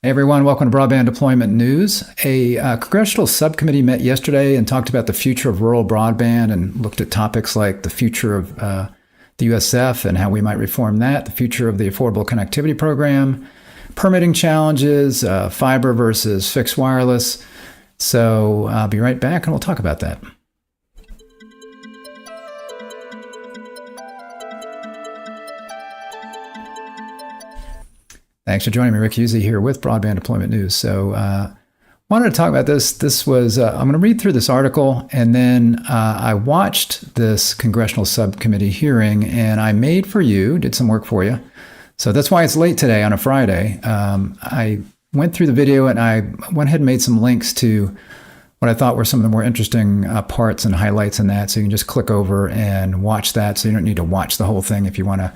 Hey everyone, welcome to Broadband Deployment News. A Congressional Subcommittee met yesterday and talked about the future of rural broadband and looked at topics like the future of the USF and how we might reform that, the future of the Affordable Connectivity Program, permitting challenges, fiber versus fixed wireless. So I'll be right back and we'll talk about that. Thanks for joining me. Rick Husey here with Broadband Deployment News. So wanted to talk about this. This was, I'm going to read through this article, and then I watched this Congressional Subcommittee hearing, and I made for you, did some work for you. So that's why it's late today on a Friday. I went through the video, and I went ahead and made some links to what I thought were some of the more interesting parts and highlights in that. So you can just click over and watch that. So you don't need to watch the whole thing if you want to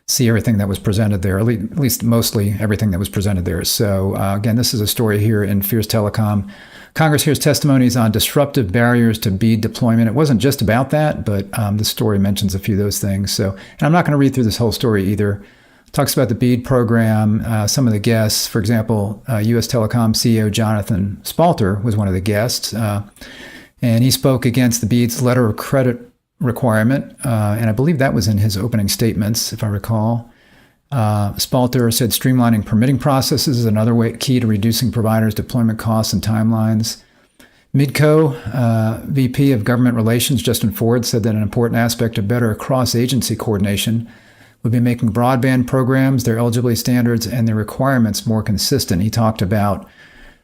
see everything that was presented there, at least mostly everything that was presented there. So again, this is a story here in US Telecom. Congress hears testimonies on disruptive barriers to BEAD deployment. It wasn't just about that, but the story mentions a few of those things. So, and I'm not going to read through this whole story either. It talks about the BEAD program, some of the guests. For example, US Telecom CEO Jonathan Spalter was one of the guests, and he spoke against the BEAD's letter of credit requirement, and I believe that was in his opening statements, if I recall. Spalter said streamlining permitting processes is another key to reducing providers' deployment costs and timelines. Midco VP of Government Relations, Justin Forde, said that an important aspect of better cross-agency coordination would be making broadband programs, their eligibility standards, and their requirements more consistent. He talked about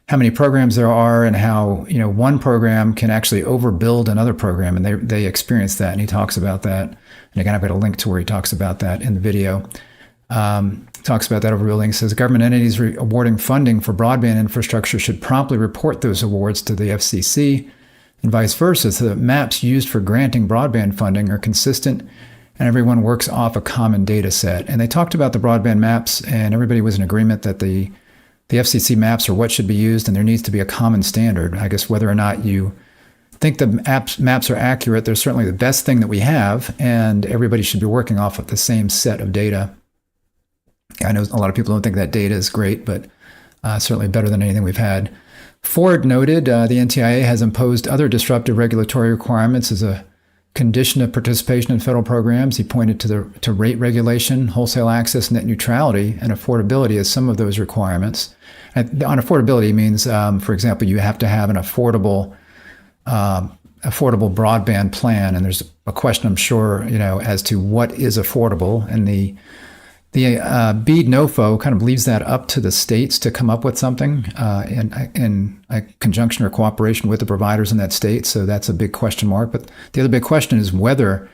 how many programs there are and how, one program can actually overbuild another program, and they experience that, and he talks about that. And again, I've got a link to where he talks about that in the video. Talks about that overbuilding. Says government entities awarding funding for broadband infrastructure should promptly report those awards to the FCC and vice versa, so that maps used for granting broadband funding are consistent and everyone works off a common data set. And they talked about the broadband maps, and everybody was in agreement that the FCC maps are what should be used, and there needs to be a common standard. I guess whether or not you think the maps are accurate, they're certainly the best thing that we have, and everybody should be working off of the same set of data. I know a lot of people don't think that data is great, but certainly better than anything we've had. Forde noted the NTIA has imposed other disruptive regulatory requirements as a condition of participation in federal programs. He pointed to rate regulation, wholesale access, net neutrality, and affordability as some of those requirements. And on affordability means, for example, you have to have an affordable broadband plan. And there's a question, I'm sure, as to what is affordable. And the BEAD NOFO kind of leaves that up to the states to come up with something in a conjunction or cooperation with the providers in that state. So that's a big question mark. But the other big question is whether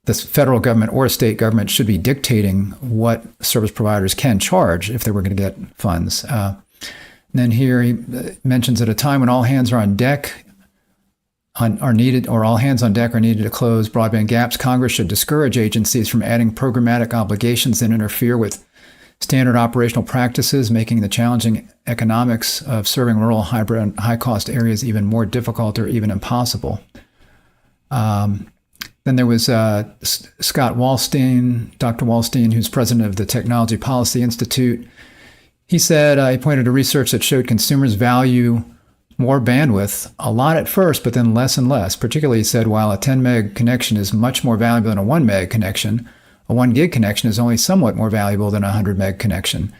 the federal government or state government should be dictating what service providers can charge if they were going to get funds. And then here he mentions at a time when all hands are on deck are needed, or all hands on deck are needed to close broadband gaps, Congress should discourage agencies from adding programmatic obligations that interfere with standard operational practices, making the challenging economics of serving rural, hybrid, and high-cost areas even more difficult or even impossible. Then there was Scott Wallsten, Dr. Wallsten, who's president of the Technology Policy Institute. He said, he pointed to research that showed consumers value more bandwidth a lot at first, but then less and less. Particularly, he said, while a 10 meg connection is much more valuable than a 1 meg connection, a 1 gig connection is only somewhat more valuable than a 100 meg connection.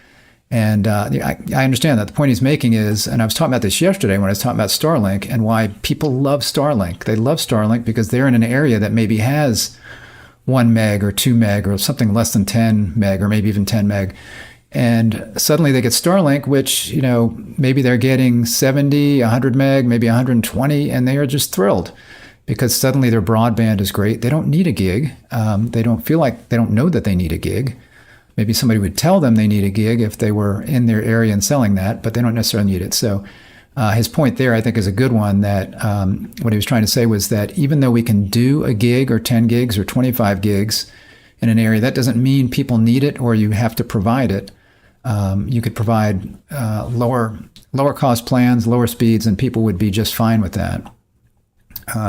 And I understand that. The point he's making is, and I was talking about this yesterday when I was talking about Starlink and why people love Starlink. They love Starlink because they're in an area that maybe has 1 meg or 2 meg or something less than 10 meg or maybe even 10 meg. And suddenly they get Starlink, which, maybe they're getting 70, 100 meg, maybe 120, and they are just thrilled because suddenly their broadband is great. They don't need a gig. They don't know that they need a gig. Maybe somebody would tell them they need a gig if they were in their area and selling that, but they don't necessarily need it. So his point there, I think, is a good one, that what he was trying to say was that even though we can do a gig or 10 gigs or 25 gigs in an area, that doesn't mean people need it or you have to provide it. You could provide lower cost plans, lower speeds, and people would be just fine with that.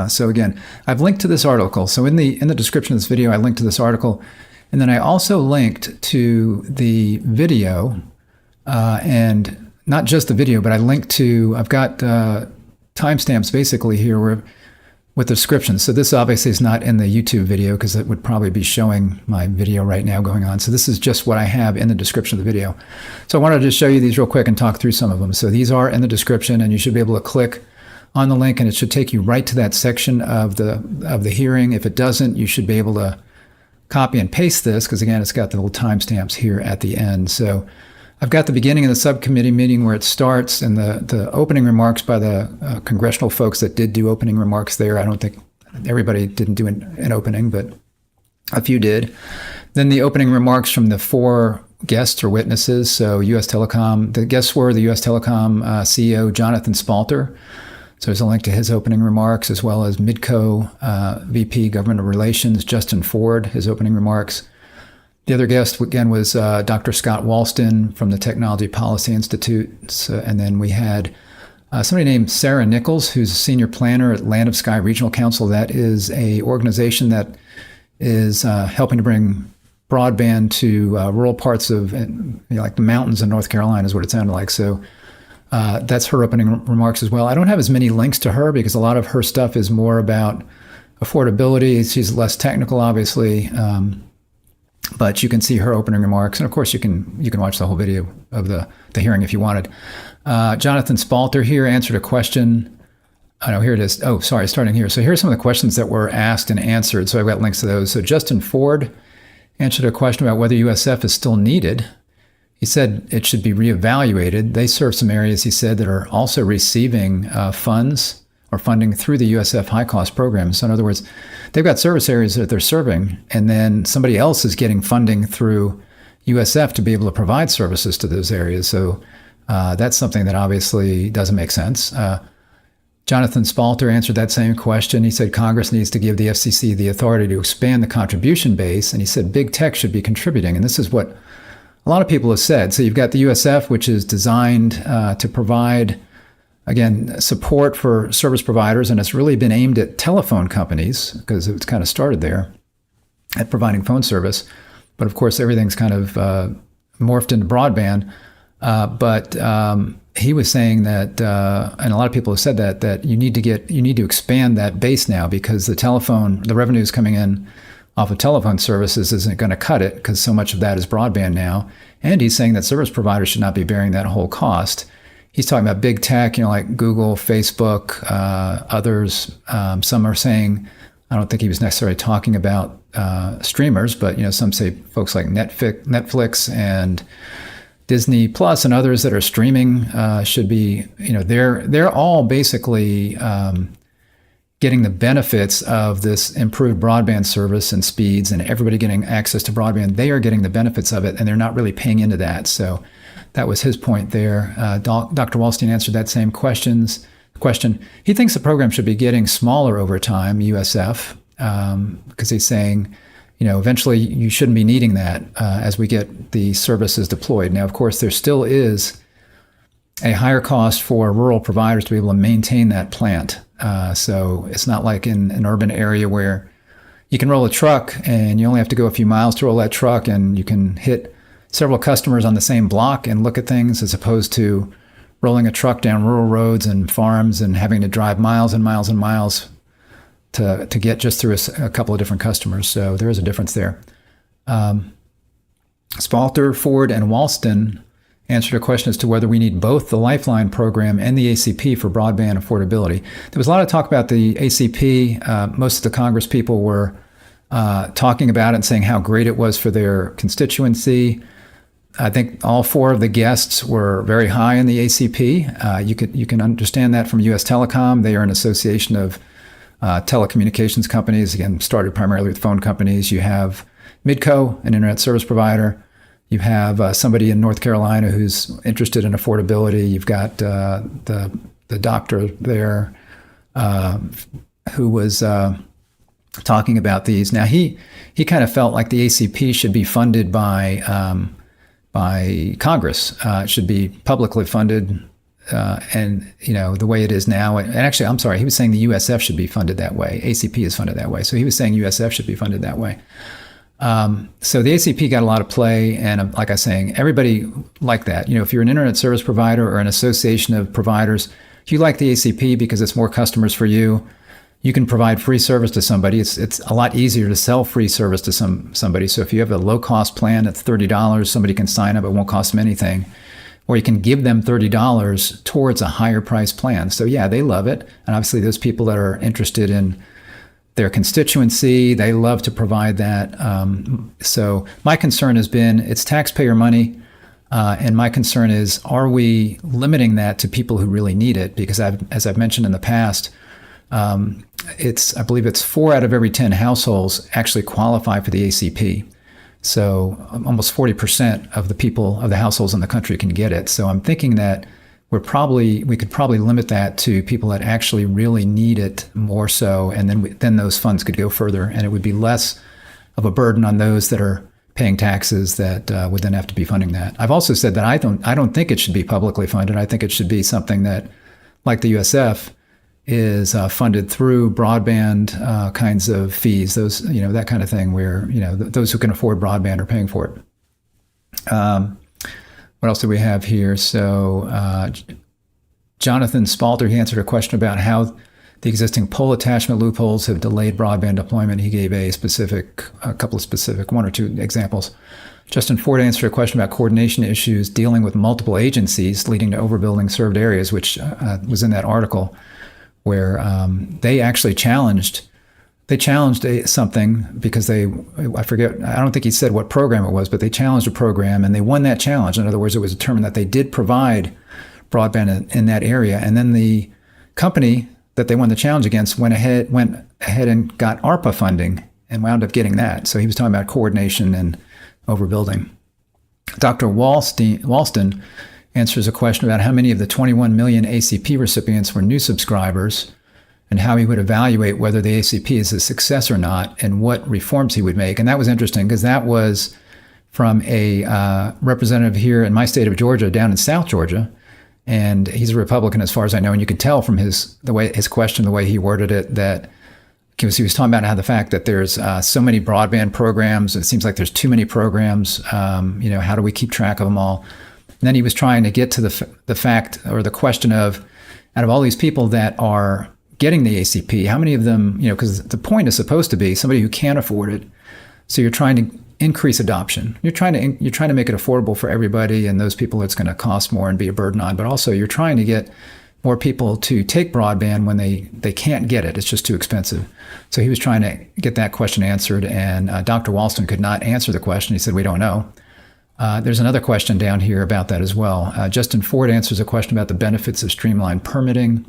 So again, I've linked to this article. So in the description of this video, I linked to this article, and then I also linked to the video and not just the video, but I've got timestamps basically here with the description. So this obviously is not in the YouTube video because it would probably be showing my video right now going on. So this is just what I have in the description of the video. So I wanted to just show you these real quick and talk through some of them. So these are in the description, and you should be able to click on the link and it should take you right to that section of the hearing. If it doesn't, you should be able to copy and paste this because again, it's got the little timestamps here at the end. So I've got the beginning of the subcommittee meeting where it starts and the opening remarks by the congressional folks that did do opening remarks there. I don't think everybody didn't do an opening, but a few did. Then the opening remarks from the 4 guests or witnesses. So US Telecom, the guests were the US Telecom CEO, Jonathan Spalter. So there's a link to his opening remarks, as well as Midco VP Government Relations, Justin Forde, his opening remarks. The other guest, again, was Dr. Scott Wallsten from the Technology Policy Institute. And then we had somebody named Sara Nichols, who's a senior planner at Land of Sky Regional Council. That is a organization that is helping to bring broadband to rural parts of, like the mountains in North Carolina is what it sounded like. So that's her opening remarks as well. I don't have as many links to her because a lot of her stuff is more about affordability. She's less technical, obviously. But you can see her opening remarks, and of course you can watch the whole video of the hearing if you wanted. Jonathan Spalter here answered a question. I know here it is. Oh, sorry, starting here. So here's some of the questions that were asked and answered. So I've got links to those. So Justin Forde answered a question about whether USF is still needed. He said it should be reevaluated. They serve some areas, he said, that are also receiving funds or funding through the USF High Cost Program. So in other words, they've got service areas that they're serving, and then somebody else is getting funding through USF to be able to provide services to those areas. So that's something that obviously doesn't make sense. Jonathan Spalter answered that same question. He said Congress needs to give the FCC the authority to expand the contribution base, and he said big tech should be contributing. And this is what a lot of people have said. So you've got the USF, which is designed to provide, again, support for service providers, and it's really been aimed at telephone companies because it's kind of started there at providing phone service. But of course, everything's kind of morphed into broadband. But he was saying that, and a lot of people have said that you need to expand that base now because the revenues coming in off of telephone services isn't going to cut it because so much of that is broadband now. And he's saying that service providers should not be bearing that whole cost. He's talking about big tech, like Google, Facebook, others. Some are saying, I don't think he was necessarily talking about streamers, but some say folks like Netflix and Disney Plus and others that are streaming should be, they're all basically getting the benefits of this improved broadband service and speeds and everybody getting access to broadband. They are getting the benefits of it and they're not really paying into that. So that was his point there. Dr. Wallsten answered that same question. He thinks the program should be getting smaller over time, USF, because he's saying, eventually you shouldn't be needing that as we get the services deployed. Now, of course, there still is a higher cost for rural providers to be able to maintain that plant. So it's not like in an urban area where you can roll a truck and you only have to go a few miles to roll that truck and you can hit several customers on the same block and look at things, as opposed to rolling a truck down rural roads and farms and having to drive miles and miles and miles to get just through a couple of different customers. So there is a difference there. Spalter, Forde, and Wallsten answered a question as to whether we need both the Lifeline program and the ACP for broadband affordability. There was a lot of talk about the ACP. Most of the Congress people were talking about it and saying how great it was for their constituency. I think all 4 of the guests were very high in the ACP. You can understand that from US Telecom. They are an association of telecommunications companies, again, started primarily with phone companies. You have Midco, an internet service provider. You have somebody in North Carolina who's interested in affordability. You've got the doctor there who was talking about these. Now, he kind of felt like the ACP should be funded by Congress. It should be publicly funded, and the way it is now. And actually, I'm sorry, he was saying the USF should be funded that way. ACP is funded that way, so he was saying USF should be funded that way. So the ACP got a lot of play, and like I was saying, everybody liked that. If you're an internet service provider or an association of providers, you like the ACP because it's more customers for you. You can provide free service to somebody. It's a lot easier to sell free service to somebody. So if you have a low-cost plan that's $30, somebody can sign up. It won't cost them anything. Or you can give them $30 towards a higher price plan. So yeah, they love it. And obviously those people that are interested in their constituency, they love to provide that. So my concern has been it's taxpayer money. And my concern is, are we limiting that to people who really need it? Because as I've mentioned in the past, I believe it's 4 out of every 10 households actually qualify for the ACP. So almost 40% of the households in the country can get it. So I'm thinking that we could probably limit that to people that actually really need it more so, and then those funds could go further, and it would be less of a burden on those that are paying taxes that would then have to be funding that. I've also said that I don't think it should be publicly funded. I think it should be something that, like the USF, is funded through broadband kinds of fees. Those, that kind of thing, where those who can afford broadband are paying for it. What else do we have here? So Jonathan Spalter, he answered a question about how the existing pole attachment loopholes have delayed broadband deployment. He gave a couple of specific, 1 or 2 examples. Justin Forde answered a question about coordination issues dealing with multiple agencies leading to overbuilding served areas, which was in that article, where they actually challenged something because I don't think he said what program it was, but they challenged a program and they won that challenge. In other words, it was determined that they did provide broadband in that area. And then the company that they won the challenge against went ahead and got ARPA funding and wound up getting that. So he was talking about coordination and overbuilding. Dr. Wallsten answers a question about how many of the 21 million ACP recipients were new subscribers, and how he would evaluate whether the ACP is a success or not, and what reforms he would make. And that was interesting because that was from a representative here in my state of Georgia, down in South Georgia. And he's a Republican as far as I know. And you could tell from his question, the way he worded it, that he was talking about how the fact that there's so many broadband programs, it seems like there's too many programs. How do we keep track of them all? And then he was trying to get to the fact, or the question of, out of all these people that are getting the ACP, how many of them, because the point is supposed to be somebody who can't afford it. So you're trying to increase adoption. You're trying to make it affordable for everybody, and those people it's going to cost more and be a burden on. But also you're trying to get more people to take broadband when they can't get it. It's just too expensive. So he was trying to get that question answered, and Dr. Wallsten could not answer the question. He said, we don't know. There's another question down here about that as well. Justin Forde answers a question about the benefits of streamlined permitting.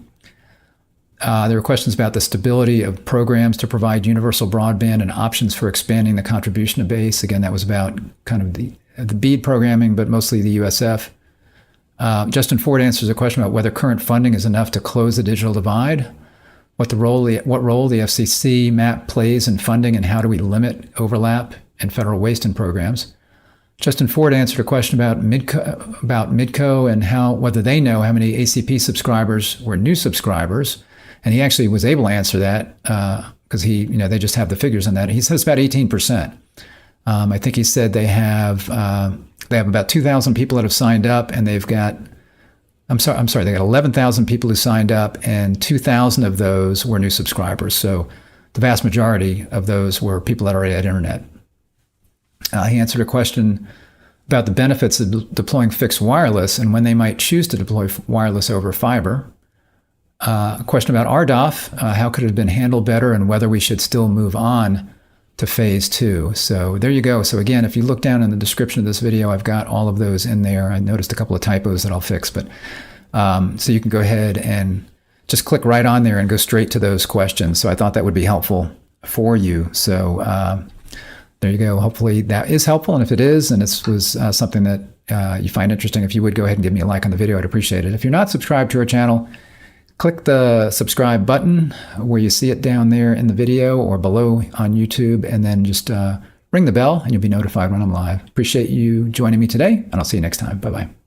There were questions about the stability of programs to provide universal broadband and options for expanding the contribution base. Again, that was about kind of the BEAD programming, but mostly the USF. Justin Forde answers a question about whether current funding is enough to close the digital divide, what role the FCC map plays in funding, and how do we limit overlap in federal waste programs. Justin Forde answered a question about Midco and whether they know how many ACP subscribers were new subscribers. And he actually was able to answer that because they just have the figures on that. He says about 18%. I think he said they have about 2,000 people that have signed up, and they got 11,000 people who signed up, and 2,000 of those were new subscribers. So the vast majority of those were people that already had internet. He answered a question about the benefits of deploying fixed wireless and when they might choose to deploy wireless over fiber. A question about RDOF, how could it have been handled better, and whether we should still move on to phase 2. So there you go. So again, if you look down in the description of this video, I've got all of those in there. I noticed a couple of typos that I'll fix, but so you can go ahead and just click right on there and go straight to those questions. So I thought that would be helpful for you. So there you go. Hopefully that is helpful. And if it is, and this was something that you find interesting, if you would go ahead and give me a like on the video, I'd appreciate it. If you're not subscribed to our channel, click the subscribe button where you see it down there in the video or below on YouTube, and then just ring the bell and you'll be notified when I'm live. Appreciate you joining me today, and I'll see you next time. Bye-bye.